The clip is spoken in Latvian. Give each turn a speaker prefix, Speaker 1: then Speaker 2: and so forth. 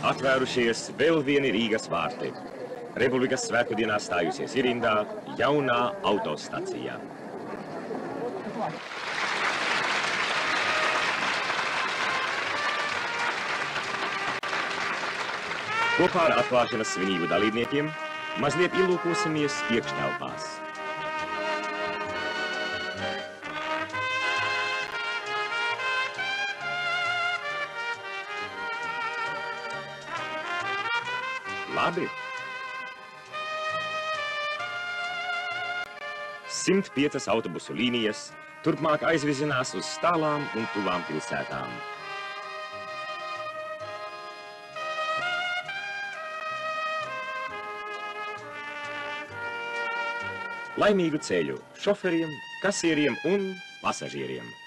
Speaker 1: Atvērušies vēl vieni Rīgas vārti. Republikas svētku dienā stājusies irindā jaunā autostacija. Kopā ar atklāšanas svinību dalībniekiem mazliet ielūkosimies iekštelpās. Labi. 105 autobusu līnijas turpmāk aizvizinās uz tālām un tuvām pilsētām. Laimīgu ceļu šoferiem, kasieriem un pasažieriem!